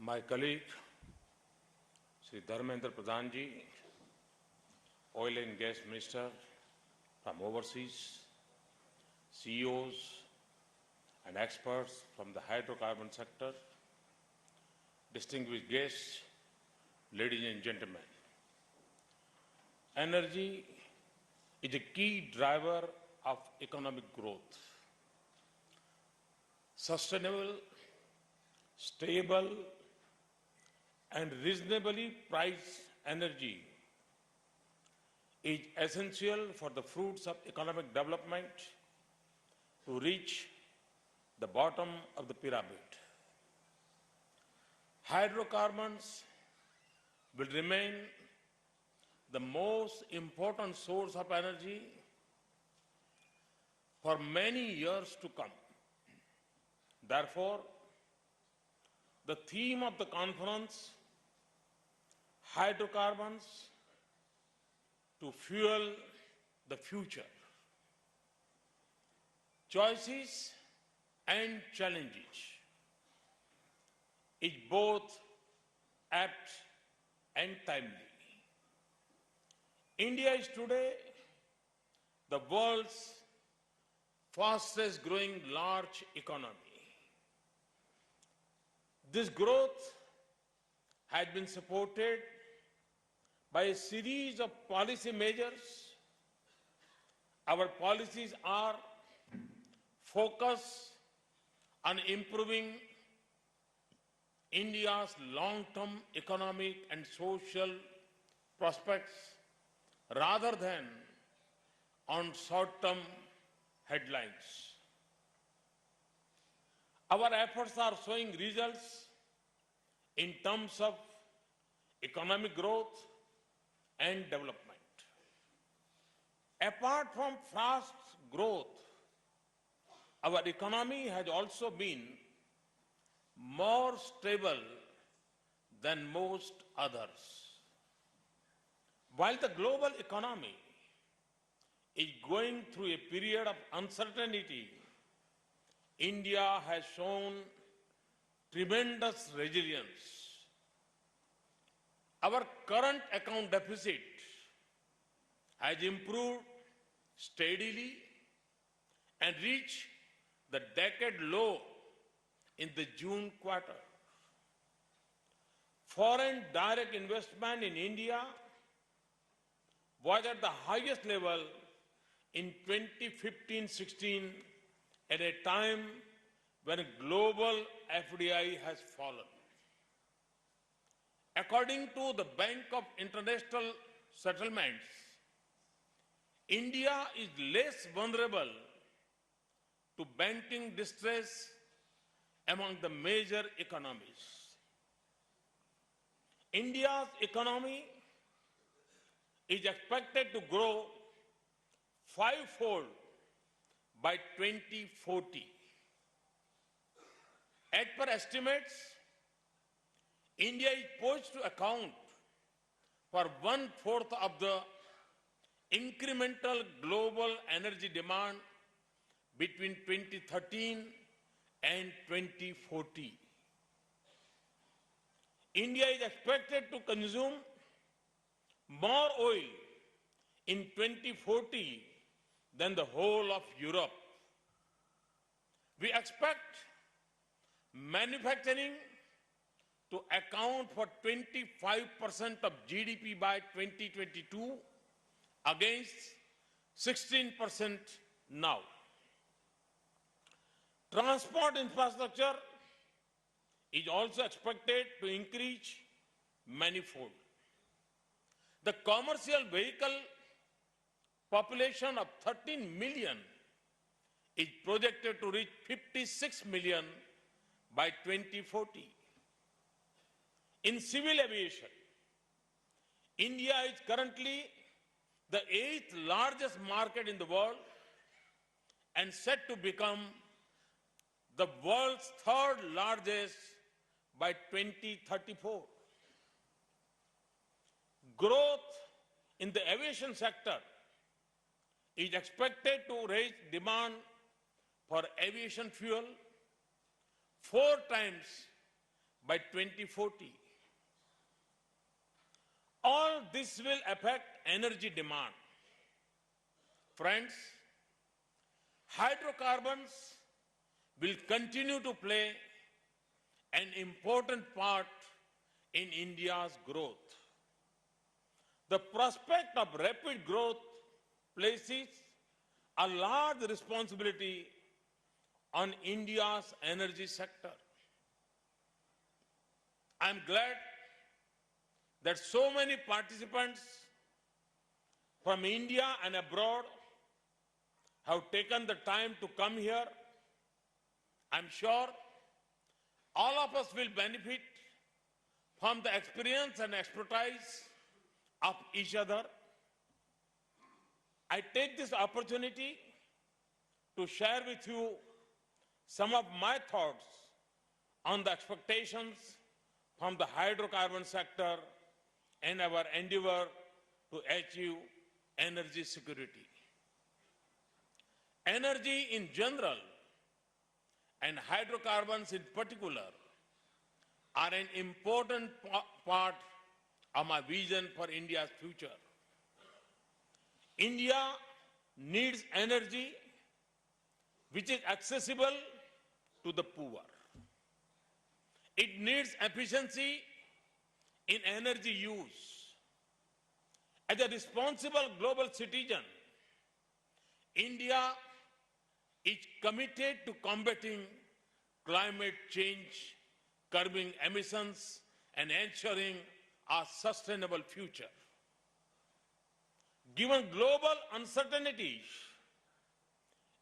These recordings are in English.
My colleague, Sri Dharmendra Pradhan ji, Oil and Gas Minister from overseas, CEOs and experts from the hydrocarbon sector, distinguished guests, ladies and gentlemen. Energy is a key driver of economic growth. Sustainable, stable, and reasonably priced energy is essential for the fruits of economic development to reach the bottom of the pyramid. Hydrocarbons will remain the most important source of energy for many years to come. Therefore, the theme of the conference, Hydrocarbons to Fuel the Future, Choices and Challenges, is both apt and timely. India is today the world's fastest growing large economy. This growth has been supported by a series of policy measures. Our policies are focused on improving India's long-term economic and social prospects rather than on short-term headlines. Our efforts are showing results in terms of economic growth and development. Apart from fast growth, our economy has also been more stable than most others. While the global economy is going through a period of uncertainty, India has shown tremendous resilience. Our current account deficit has improved steadily and reached the decade low in the June quarter. Foreign direct investment in India was at the highest level in 2015-16 at a time when global FDI has fallen. According to the Bank of International Settlements, India is less vulnerable to banking distress among the major economies. India's economy is expected to grow fivefold by 2040. As per estimates, India is poised to account for 1/4 of the incremental global energy demand between 2013 and 2040. India is expected to consume more oil in 2040 than the whole of Europe. We expect manufacturing to account for 25% of GDP by 2022 against 16% now. Transport infrastructure is also expected to increase manifold. The commercial vehicle population of 13 million is projected to reach 56 million by 2040. In civil aviation, India is currently the 8th largest market in the world and set to become the world's 3rd largest by 2034. Growth in the aviation sector is expected to raise demand for aviation fuel 4 times by 2040. All this will affect energy demand. Friends, hydrocarbons will continue to play an important part in India's growth. The prospect of rapid growth places a large responsibility on India's energy sector. I am glad that so many participants from India and abroad have taken the time to come here. I'm sure all of us will benefit from the experience and expertise of each other. I take this opportunity to share with you some of my thoughts on the expectations from the hydrocarbon sector and our endeavor to achieve energy security. Energy in general and hydrocarbons in particular are an important part of my vision for India's future. India needs energy which is accessible to the poor. It needs efficiency in energy use. As a responsible global citizen, India is committed to combating climate change, curbing emissions, and ensuring a sustainable future. Given global uncertainties,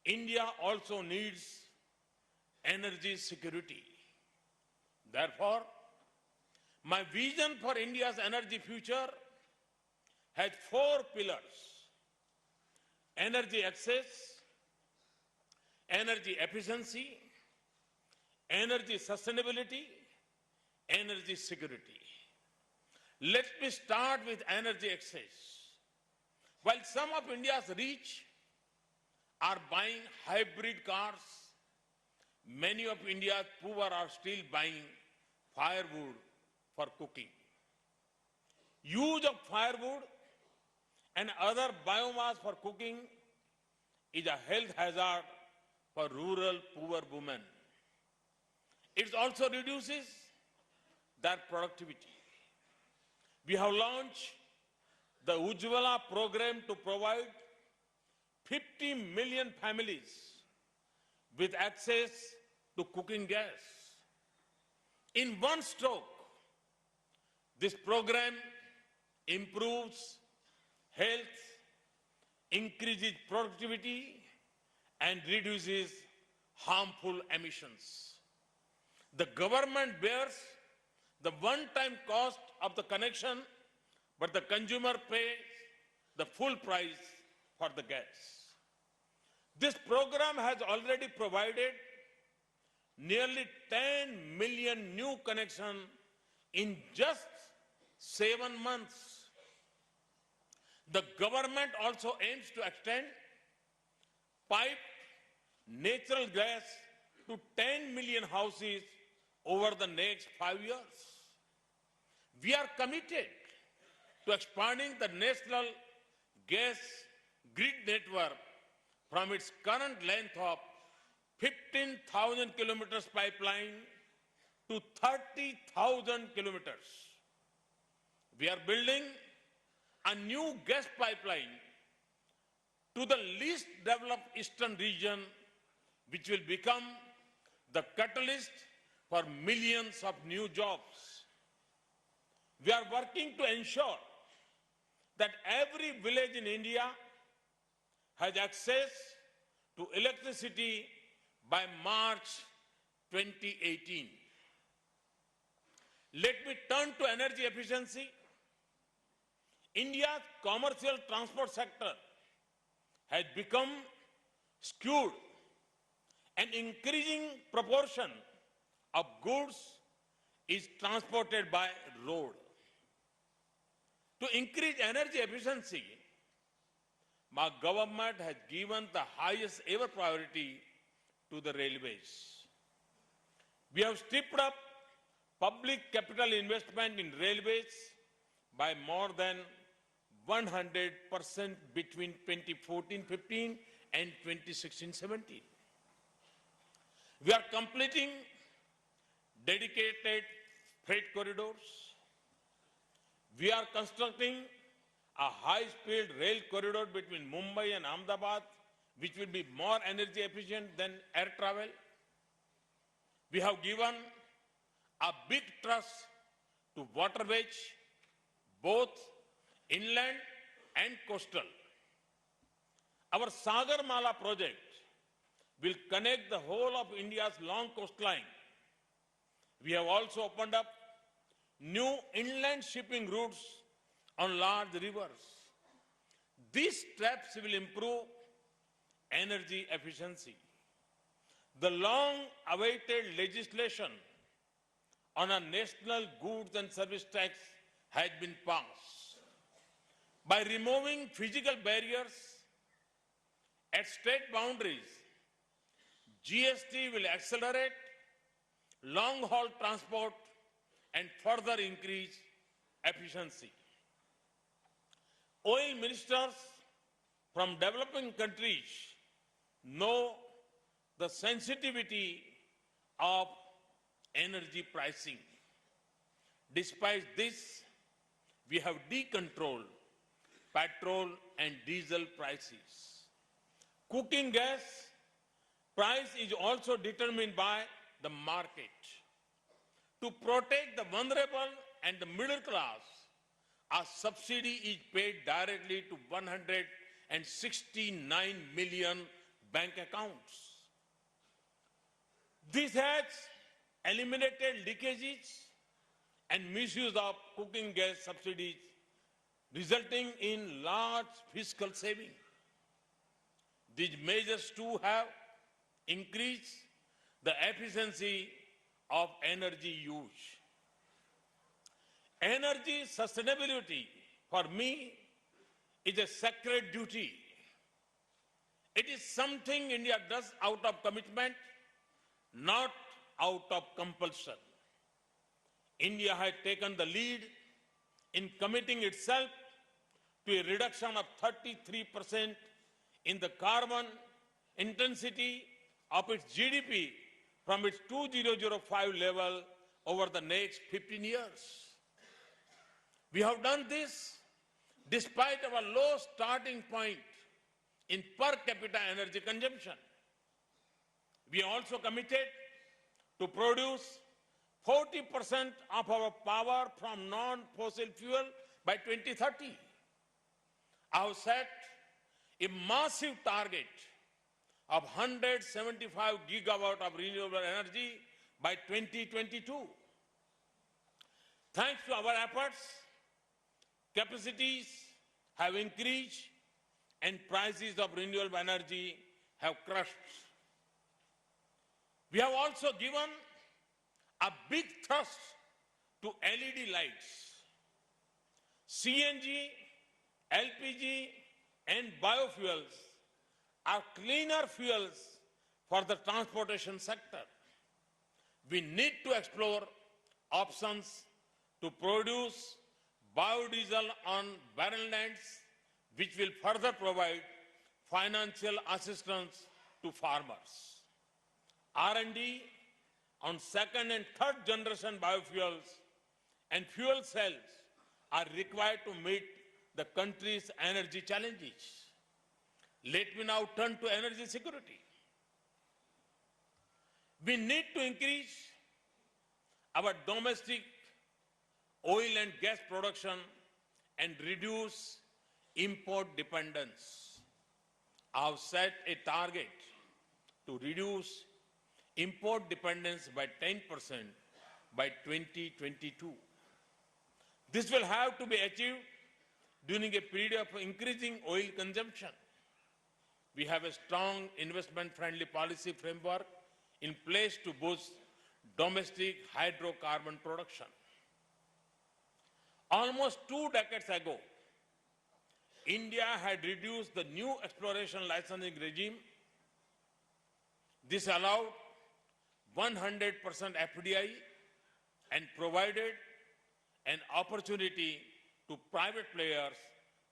India also needs energy security. Therefore, my vision for India's energy future has 4 pillars: energy access, energy efficiency, energy sustainability, energy security. Let me start with energy access. While some of India's rich are buying hybrid cars, many of India's poor are still buying firewood for cooking. Use of firewood and other biomass for cooking is a health hazard for rural poor women. It also reduces their productivity. We have launched the Ujjwala program to provide 50 million families with access to cooking gas. In one stroke, this program improves health, increases productivity, and reduces harmful emissions. The government bears the one-time cost of the connection, but the consumer pays the full price for the gas. This program has already provided nearly 10 million new connections in just 7 months. The government also aims to extend piped natural gas to 10 million houses over the next 5 years. We are committed to expanding the national gas grid network from its current length of 15,000 kilometers pipeline to 30,000 kilometers. We are building a new gas pipeline to the least developed eastern region, which will become the catalyst for millions of new jobs. We are working to ensure that every village in India has access to electricity by March 2018. Let me turn to energy efficiency. India's commercial transport sector has become skewed. An increasing proportion of goods is transported by road. To increase energy efficiency, my government has given the highest ever priority to the railways. We have stepped up public capital investment in railways by more than 100% between 2014-15 and 2016-17. We are completing dedicated freight corridors. We are constructing a high-speed rail corridor between Mumbai and Ahmedabad, which will be more energy efficient than air travel. We have given a big trust to waterways, both inland and coastal. Our Sagarmala project will connect the whole of India's long coastline. We have also opened up new inland shipping routes on large rivers. These steps will improve energy efficiency. The long-awaited legislation on a national goods and service tax has been passed. By removing physical barriers at state boundaries, GST will accelerate long-haul transport and further increase efficiency. Oil ministers from developing countries know the sensitivity of energy pricing. Despite this, we have decontrolled petrol and diesel prices. Cooking gas price is also determined by the market. To protect the vulnerable and the middle class, a subsidy is paid directly to 169 million bank accounts. This has eliminated leakages and misuse of cooking gas subsidies, resulting in large fiscal saving. These measures too have increased the efficiency of energy use. Energy sustainability, for me, is a sacred duty. It is something India does out of commitment, not out of compulsion. India has taken the lead in committing itself to a reduction of 33% in the carbon intensity of its GDP from its 2005 level over the next 15 years. We have done this despite our low starting point in per capita energy consumption. We also committed to produce 40% of our power from non-fossil fuel by 2030. I have set a massive target of 175 gigawatt of renewable energy by 2022. Thanks to our efforts, capacities have increased and prices of renewable energy have crashed. We have also given a big thrust to LED lights. CNG, LPG, and biofuels are cleaner fuels for the transportation sector. We need to explore options to produce biodiesel on barren lands, which will further provide financial assistance to farmers. R&D on second and third generation biofuels and fuel cells are required to meet the country's energy challenges. Let me now turn to energy security. We need to increase our domestic oil and gas production and reduce import dependence. I have set a target to reduce import dependence by 10% by 2022. This will have to be achieved during a period of increasing oil consumption. We have a strong investment-friendly policy framework in place to boost domestic hydrocarbon production. Almost 2 decades ago, India had reduced the new exploration licensing regime. This allowed 100% FDI and provided an opportunity to private players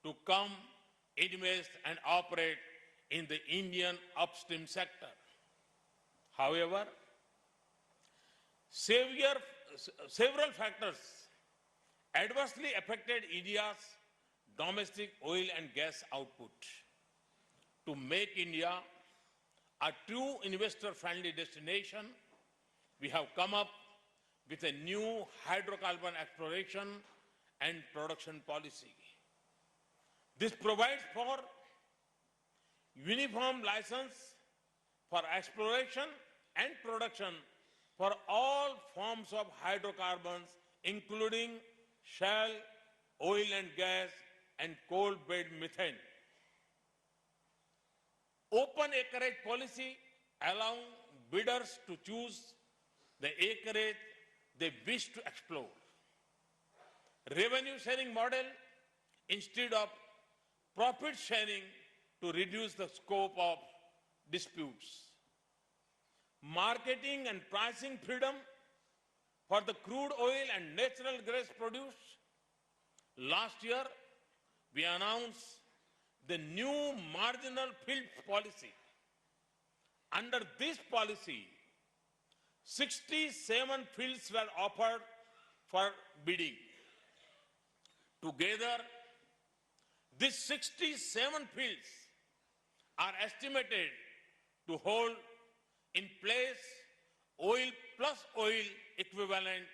to come, invest and operate in the Indian upstream sector. However, several factors adversely affected India's domestic oil and gas output. To make India a true investor-friendly destination, we have come up with a new hydrocarbon exploration and production policy. This provides for uniform license for exploration and production for all forms of hydrocarbons, including shale, oil and gas, and coal-bed methane. Open acreage policy allows bidders to choose the acreage they wish to explore. Revenue sharing model instead of profit sharing to reduce the scope of disputes. Marketing and pricing freedom for the crude oil and natural gas produce. Last year, we announced the new marginal field policy. Under this policy, 67 fields were offered for bidding. Together, these 67 fields are estimated to hold in place oil plus oil equivalent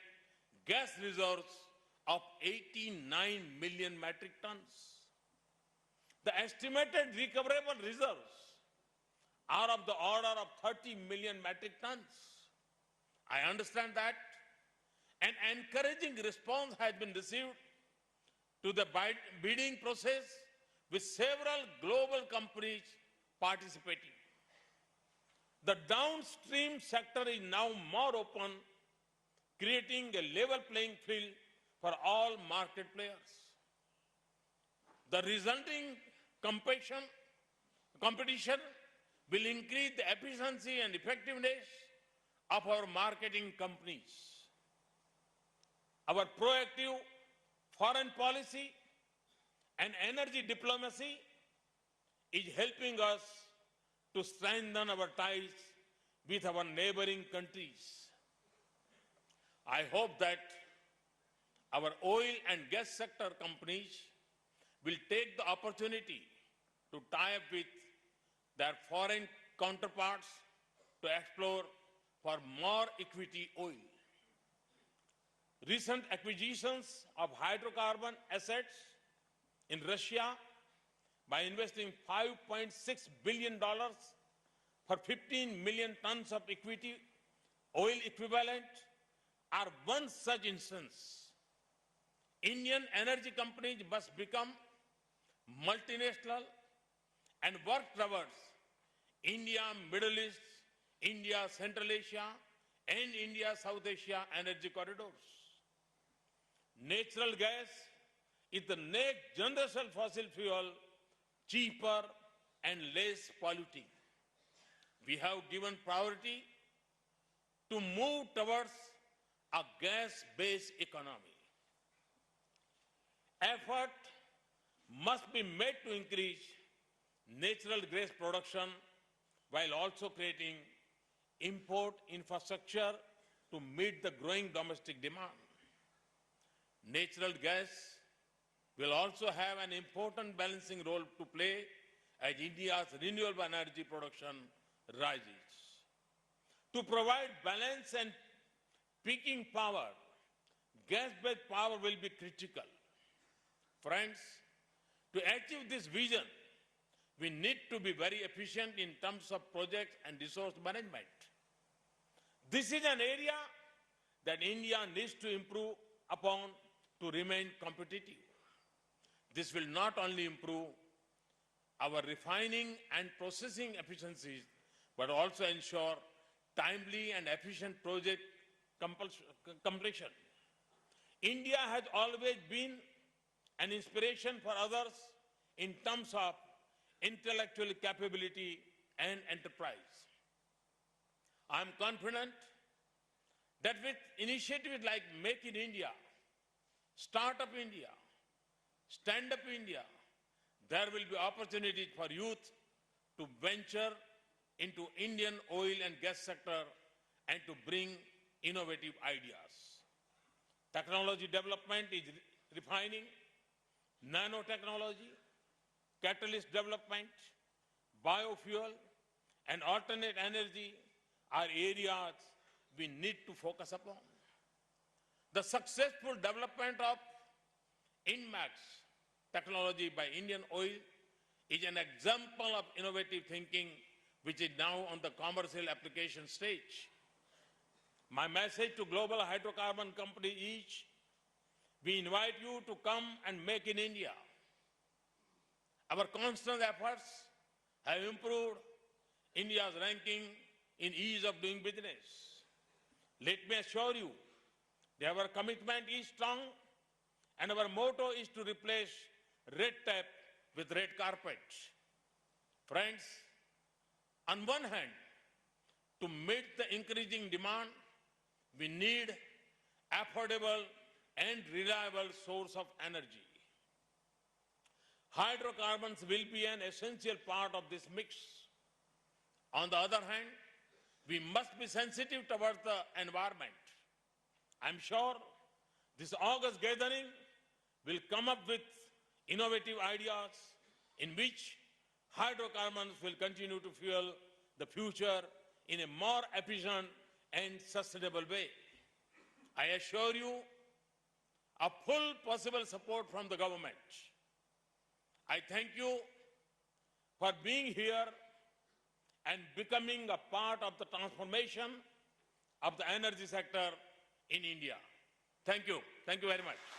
gas reserves of 89 million metric tons. The estimated recoverable reserves are of the order of 30 million metric tons. I understand that an encouraging response has been received to the bidding process, with several global companies participating. The downstream sector is now more open, creating a level playing field for all market players. The resulting competition will increase the efficiency and effectiveness of our marketing companies. Our proactive foreign policy and energy diplomacy is helping us to strengthen our ties with our neighboring countries. I hope that our oil and gas sector companies will take the opportunity to tie up with their foreign counterparts to explore for more equity oil. Recent acquisitions of hydrocarbon assets in Russia by investing $5.6 billion for 15 million tons of equity oil equivalent are one such instance. Indian energy companies must become multinational and work towards India, Middle East, India, Central Asia, and India, South Asia energy corridors. Natural gas is the next generation fossil fuel, cheaper and less polluting. We have given priority to move towards a gas-based economy. Effort must be made to increase natural gas production while also creating import infrastructure to meet the growing domestic demand. Natural gas will also have an important balancing role to play as India's renewable energy production rises. To provide balance and peaking power, gas-based power will be critical. Friends, to achieve this vision, we need to be very efficient in terms of project and resource management. This is an area that India needs to improve upon to remain competitive. This will not only improve our refining and processing efficiencies, but also ensure timely and efficient project completion. India has always been an inspiration for others in terms of intellectual capability and enterprise. I am confident that with initiatives like Make in India, Startup India, Stand Up India, there will be opportunities for youth to venture into Indian oil and gas sector and to bring innovative ideas. Technology development is refining, nanotechnology, catalyst development, biofuel, and alternate energy are areas we need to focus upon. The successful development of INMAX technology by Indian Oil is an example of innovative thinking which is now on the commercial application stage. My message to global hydrocarbon companies is, we invite you to come and make in India. Our constant efforts have improved India's ranking in ease of doing business. Let me assure you that our commitment is strong and our motto is to replace red tape with red carpet. Friends, on one hand, to meet the increasing demand, we need affordable and reliable source of energy. Hydrocarbons will be an essential part of this mix. On the other hand, we must be sensitive towards the environment. I'm sure this August gathering will come up with innovative ideas in which hydrocarbons will continue to fuel the future in a more efficient and sustainable way. I assure you of full possible support from the government. I thank you for being here and becoming a part of the transformation of the energy sector in India. Thank you. Thank you very much.